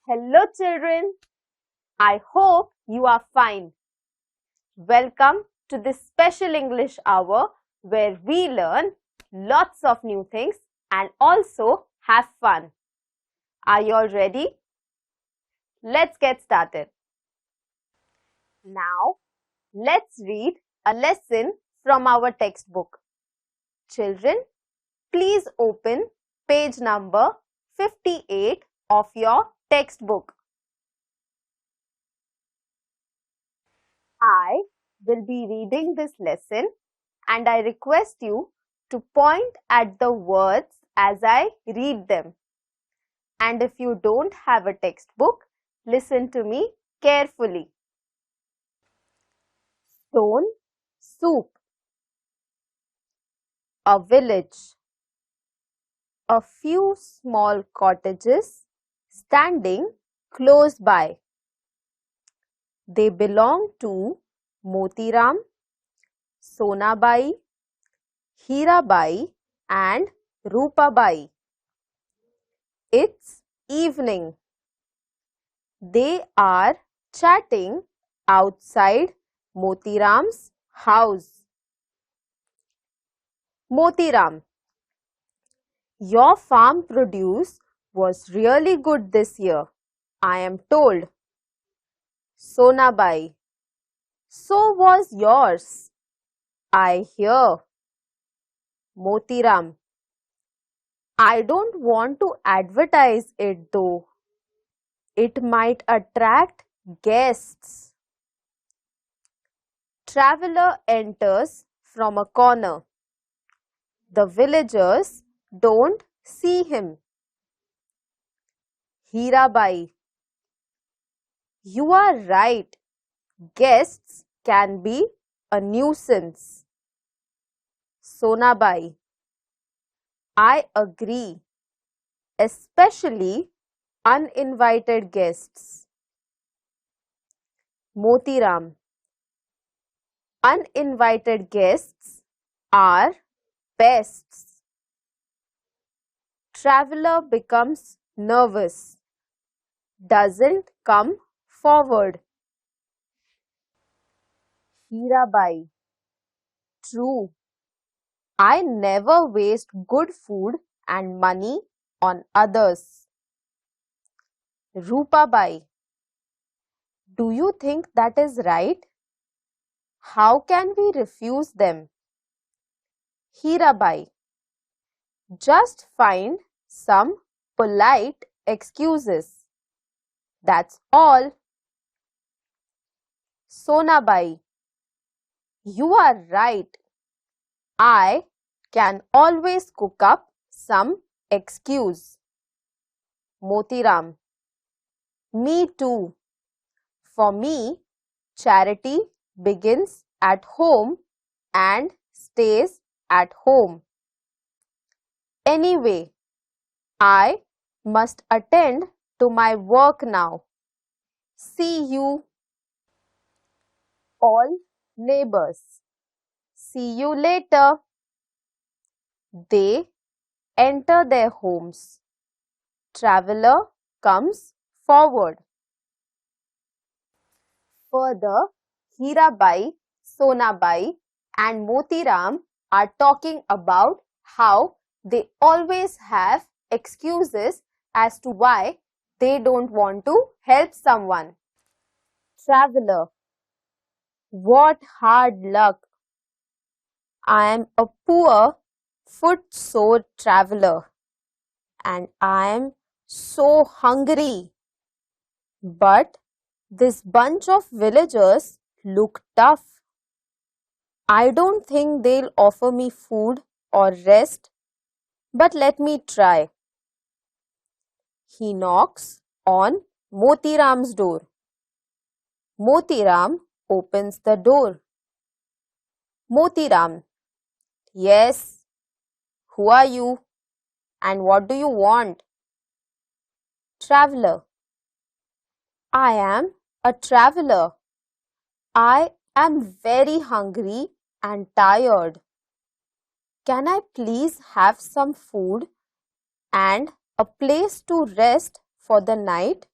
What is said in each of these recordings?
Hello children, I hope you are fine. Welcome to this special English hour where we learn lots of new things and also have fun. Are you all ready? Let's get started. Now, let's read a lesson from our textbook. Children, please open page number 58 of your textbook. I will be reading this lesson and I request you to point at the words as I read them. And if you don't have a textbook, listen to me carefully. Stone soup. A village. A few small cottages standing close by. They belong to Motiram, Sonabai, Hirabai and Rupabai. It's evening. They are chatting outside Motiram's house. Motiram, your farm produce was really good this year, I am told. Sonabai, so was yours, I hear. Motiram, I don't want to advertise it though. It might attract guests. Traveler enters from a corner. The villagers don't see him. Hirabai, you are right. Guests can be a nuisance. Sonabai, I agree, especially uninvited guests. Motiram, uninvited guests are pests. Traveler becomes nervous, doesn't come forward. Hirabai, true. I never waste good food and money on others. Rupabai, do you think that is right? How can we refuse them? Hirabai, just find some polite excuses. That's all. Sonabai, you are right. I can always cook up some excuse. Motiram, me too. For me, charity begins at home and stays at home. Anyway, I must attend to my work now. See you. All neighbors. See you later. They enter their homes. Traveler comes forward. Further, Hirabai, Sonabai and Motiram are talking about how they always have excuses as to why they don't want to help someone. Traveler, what hard luck. I am a poor, footsore traveler and I am so hungry. But this bunch of villagers look tough. I don't think they'll offer me food or rest, but let me try. He knocks on Motiram's door. Motiram opens the door. Motiram. Yes. Who are you? And what do you want? Traveler. I am a traveler. I am very hungry and tired. Can I please have some food and a place to rest for the night?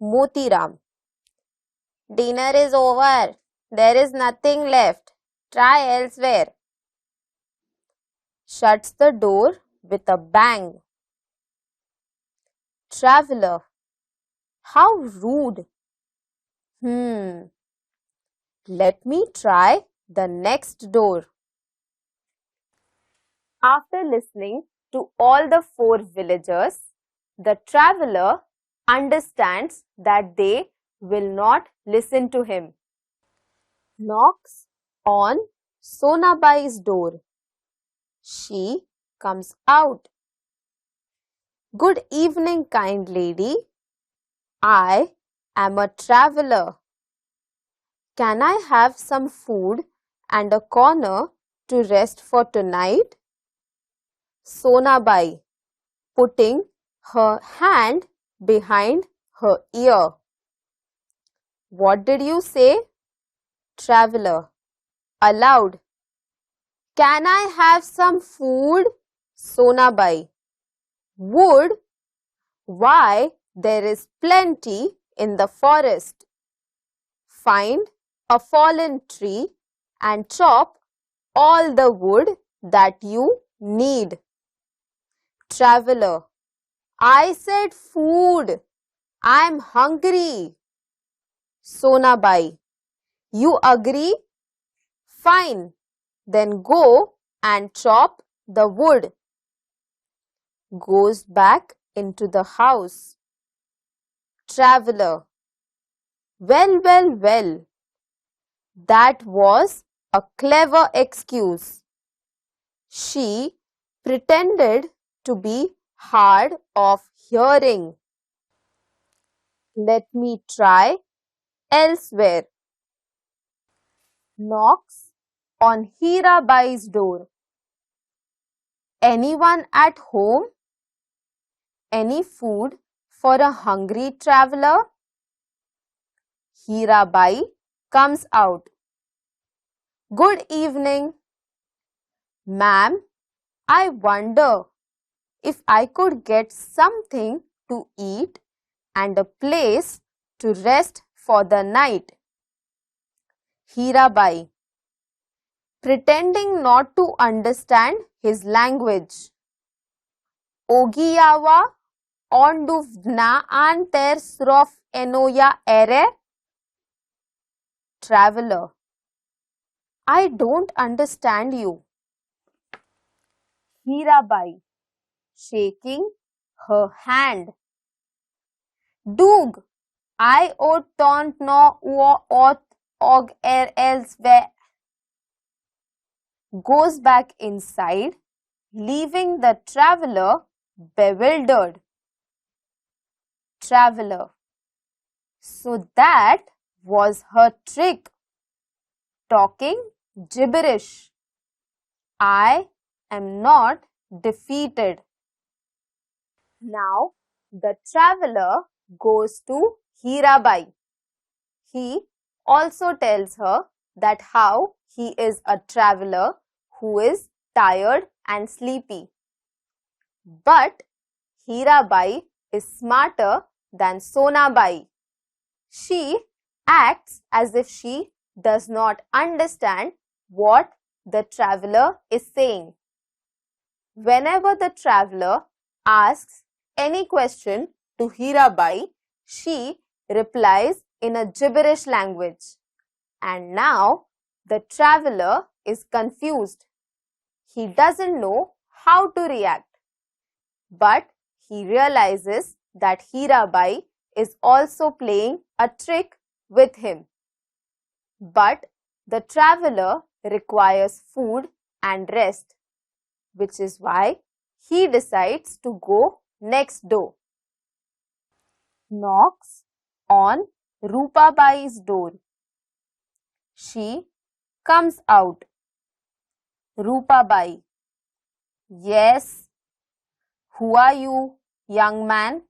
Motiram. Dinner is over. There is nothing left. Try elsewhere. Shuts the door with a bang. Traveler. How rude. Let me try the next door. After listening to all the 4 villagers, the traveler understands that they will not listen to him. Knocks on Sonabai's door. She comes out. Good evening, kind lady. I am a traveler. Can I have some food and a corner to rest for tonight? Sonabai, putting her hand behind her ear. What did you say? Traveler. Aloud. Can I have some food? Sonabai. Wood? Why, there is plenty in the forest. Find a fallen tree and chop all the wood that you need. Traveler. I said food. I am hungry. Sonabai. You agree? Fine. Then go and chop the wood. Goes back into the house. Traveler. Well. That was a clever excuse. She pretended to be hard of hearing. Let me try elsewhere. Knocks on Hirabai's door. Anyone at home? Any food for a hungry traveler? Hirabai comes out. Good evening. Ma'am, I wonder if I could get something to eat and a place to rest for the night. Hirabai, pretending not to understand his language. Ogiyawa onduvna anter srof enoya ere? Traveler, I don't understand you. Hirabai, shaking her hand. Dug, I don't know what og elsewhere. Goes back inside, leaving the traveler bewildered. Traveler, so that was her trick, talking gibberish. I am not defeated. Now the traveler goes to Hirabai. He also tells her that how he is a traveler who is tired and sleepy. But Hirabai is smarter than Sonabai. She acts as if she does not understand what the traveler is saying. Whenever the traveler asks any question to Hirabai, she replies in a gibberish language. And now the traveler is confused. He doesn't know how to react. But he realizes that Hirabai is also playing a trick with him. But the traveler requires food and rest, which is why he decides to go next door. knocks on Rupabai's door. She comes out. Rupabai: Yes. Who are you, young man?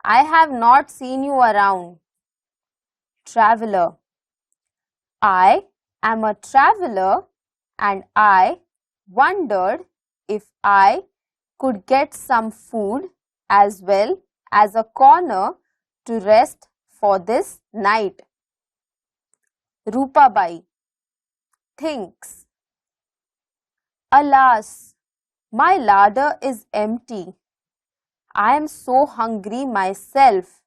I have not seen you around. Traveler: I am a traveler and I wondered if I could get some food as well as a corner to rest for this night. Rupabai thinks, Alas, my larder is empty. I am so hungry myself,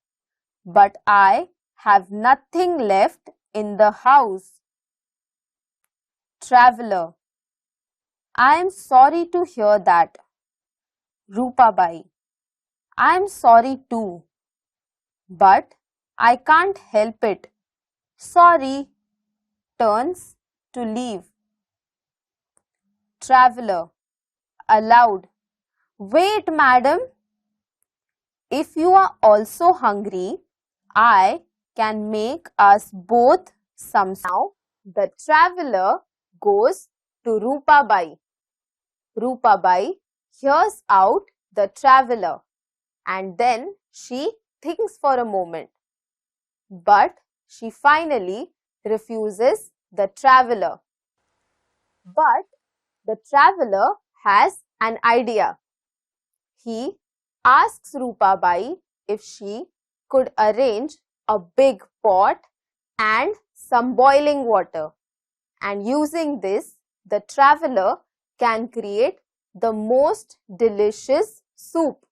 but I have nothing left in the house. Traveler: I am sorry to hear that. Rupabai: I am sorry too, but I can't help it. Sorry, turns to leave. Traveler aloud: Wait, madam. If you are also hungry, I can make us both some. Now the traveler goes to Rupabai. Rupabai hears out the traveler and then she thinks for a moment. But she finally refuses the traveler. But the traveler has an idea. He asks Rupabai if she could arrange a big pot and some boiling water. And using this, the traveler can create the most delicious soup.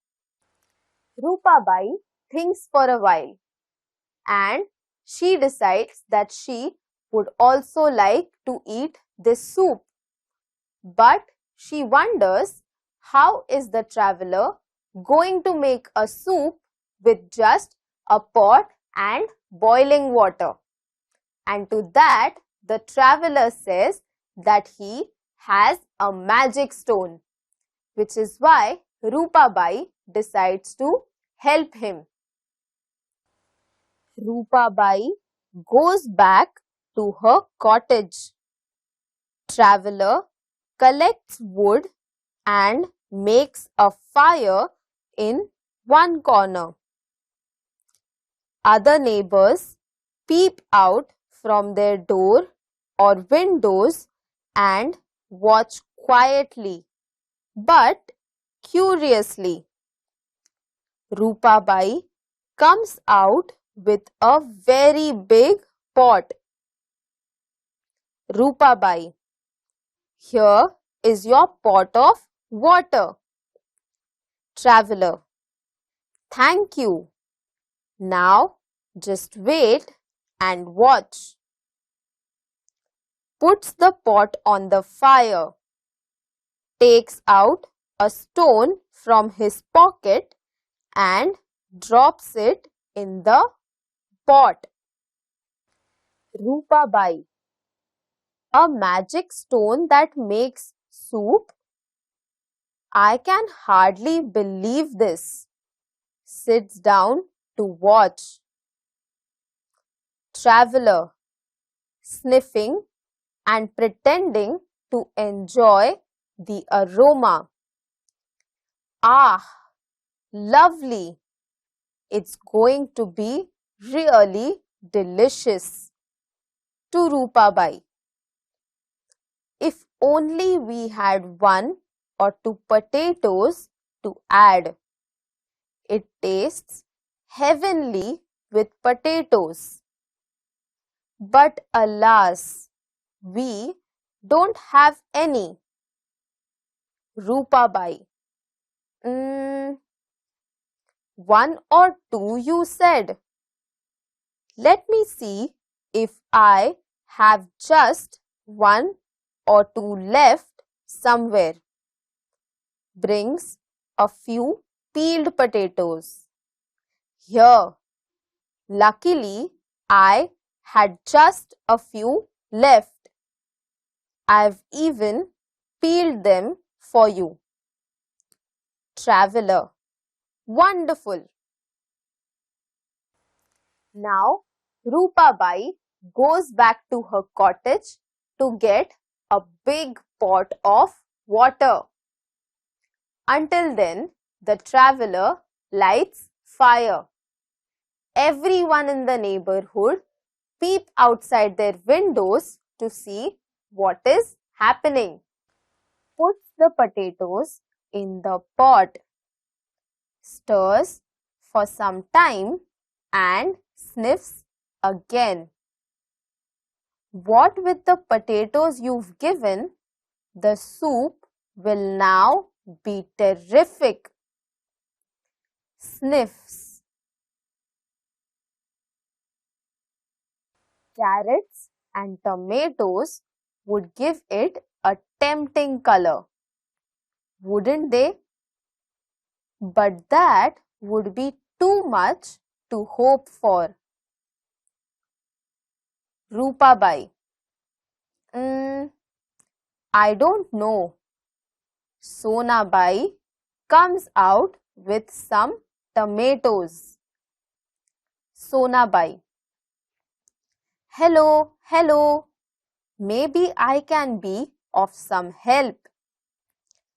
Rupabai thinks for a while and she decides that she would also like to eat this soup. But she wonders, how is the traveler going to make a soup with just a pot and boiling water? And to that, the traveler says that he has a magic stone, which is why Rupabai decides to help him. Rupabai goes back to her cottage. Traveler collects wood and makes a fire in one corner. Other neighbors peep out from their door or windows and watch quietly but curiously. Rupabai comes out with a very big pot. Rupabai: Here is your pot of water. Traveler: Thank you. Now just wait and watch. Puts the pot on the fire. Takes out a stone from his pocket and drops it in the pot. Rupabai: A magic stone that makes soup? I can hardly believe this. Sits down to watch. Traveler sniffing and pretending to enjoy the aroma. Ah, lovely! It's going to be really delicious. To Rupabai: If only we had 1 or 2 potatoes to add. It tastes heavenly with potatoes. But alas, we don't have any. Rupabai: 1 or 2 you said. Let me see if I have just 1 or 2 left somewhere. Brings a few peeled potatoes. Here, luckily, I had just a few left. I've even peeled them for you. Traveler: Wonderful! Now, Rupa Bai goes back to her cottage to get a big pot of water. Until then, the traveler lights fire. Everyone in the neighborhood peep outside their windows to see what is happening. Puts the potatoes in the pot, stirs for some time and sniffs again. What with the potatoes you've given, the soup will now be terrific. Sniffs. Carrots and tomatoes would give it a tempting color, wouldn't they? But that would be too much to hope for. Rupa Bai. I don't know. Sona Bai comes out with some tomatoes. Sona Bai. Hello, hello. Maybe I can be of some help.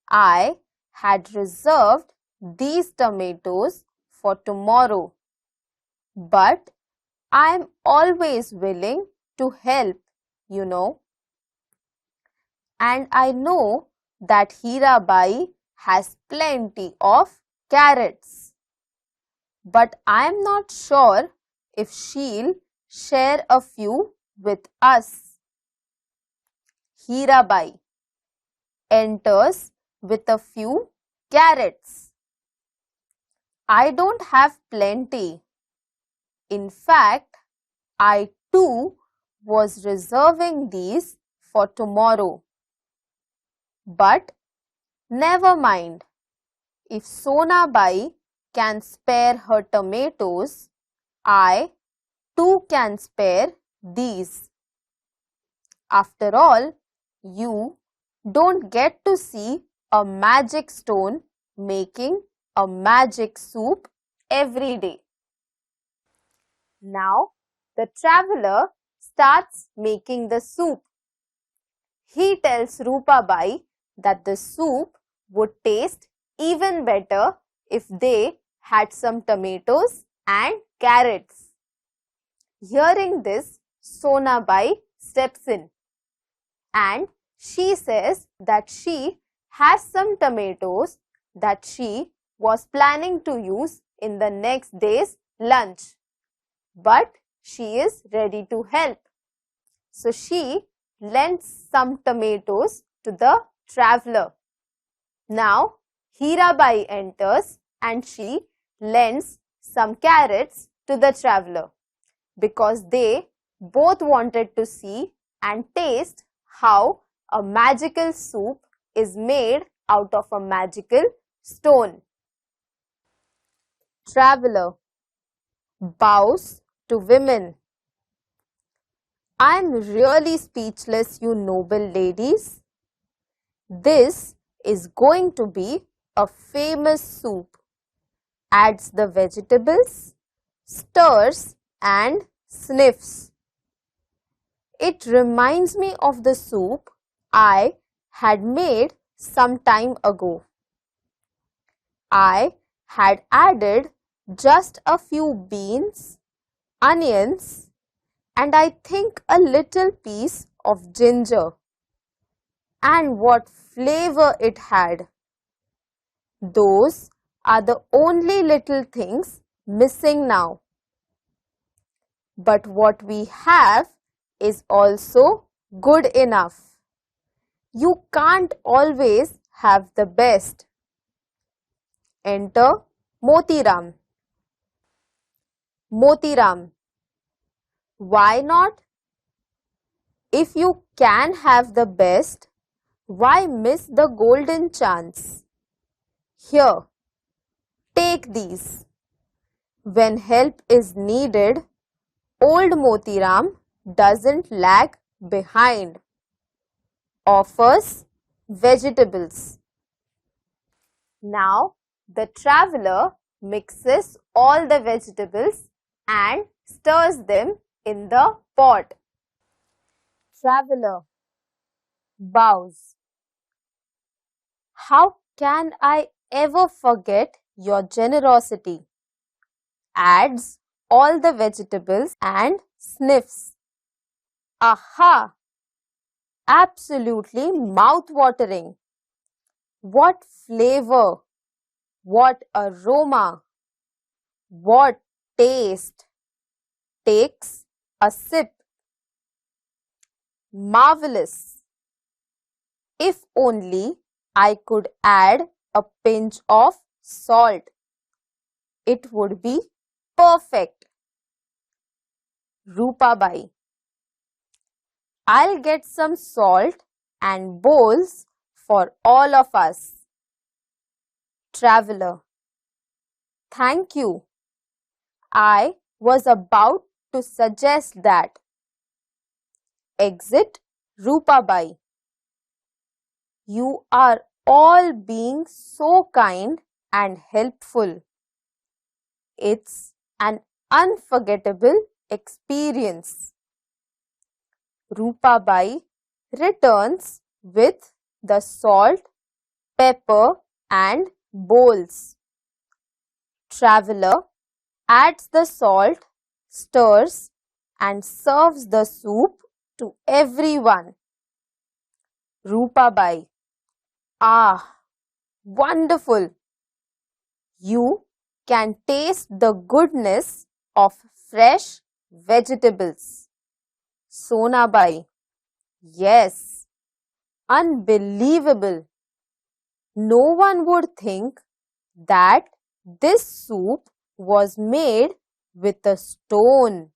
I had reserved these tomatoes for tomorrow, but I am always willing to help, you know. And I know that Hirabai has plenty of carrots, but I am not sure if she'll share a few with us. Hirabai enters with a few carrots. I don't have plenty. In fact, I too was reserving these for tomorrow. But never mind. If Sona Bai can spare her tomatoes, I too can spare these. After all, you don't get to see a magic stone making a magic soup every day. Now, the traveler starts making the soup. He tells Rupa Bai that the soup would taste even better if they had some tomatoes and carrots. Hearing this, Sona Bai steps in and she says that she has some tomatoes that she was planning to use in the next day's lunch, but she is ready to help. So she lends some tomatoes to the traveler. Now Hirabai enters and she lends some carrots to the traveler because they both wanted to see and taste how a magical soup is made out of a magical stone. Traveler bows to women. I am really speechless, you noble ladies. This is going to be a famous soup. Adds the vegetables, stirs and sniffs. It reminds me of the soup I had made some time ago. I had added just a few beans, onions, and I think a little piece of ginger. And what flavor it had! Those are the only little things missing now. But what we have is also good enough. You can't always have the best. Enter Motiram. Motiram. Why not? If you can have the best, why miss the golden chance? Here, take these. When help is needed, old Motiram doesn't lag behind. Offers vegetables. Now, the traveler mixes all the vegetables and stirs them in the pot. Traveler bows. How can I ever forget your generosity? Adds all the vegetables and sniffs. Aha! Absolutely mouth-watering. What flavor! What aroma! What taste! Takes a sip. Marvelous! If only I could add a pinch of salt, it would be perfect. Rupabai: I'll get some salt and bowls for all of us. Traveler: Thank you. I was about to suggest that. Exit Rupabai: You are all being so kind and helpful. It's an unforgettable experience. Rupabai returns with the salt, pepper and bowls. Traveler adds the salt, stirs and serves the soup to everyone. Rupabai: Ah, wonderful! You can taste the goodness of fresh vegetables. Sonabai: Yes, unbelievable! No one would think that this soup was made with a stone.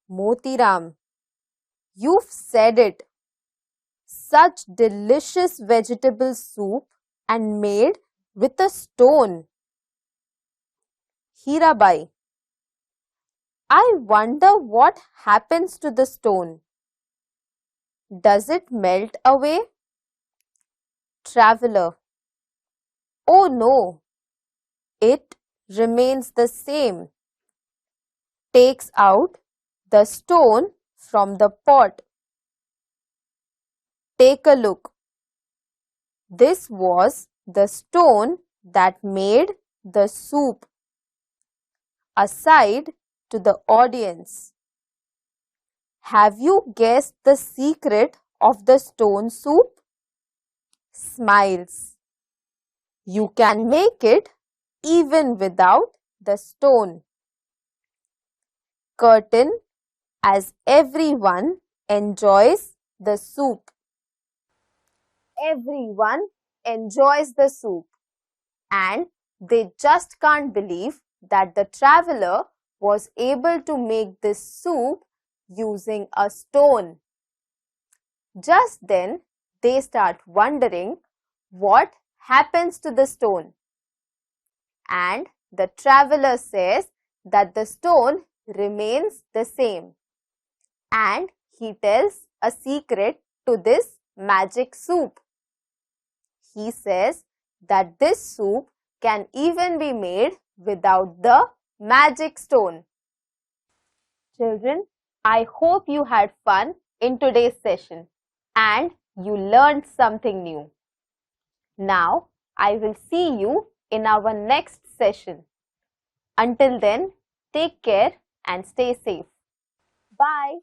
Motiram: You've said it. Such delicious vegetable soup and made with a stone. Hirabai: I wonder what happens to the stone. Does it melt away? Traveler: Oh no, it remains the same. Takes out the stone from the pot. Take a look. This was the stone that made the soup. Aside to the audience. Have you guessed the secret of the stone soup? Smiles. You can make it even without the stone. Curtain as everyone enjoys the soup. Everyone enjoys the soup and they just can't believe that the traveler was able to make this soup using a stone. Just then they start wondering what happens to the stone. And the traveler says that the stone remains the same. And he tells a secret to this magic soup. He says that this soup can even be made without the magic stone. Children, I hope you had fun in today's session and you learned something new. Now, I will see you in our next session. Until then, take care and stay safe. Bye.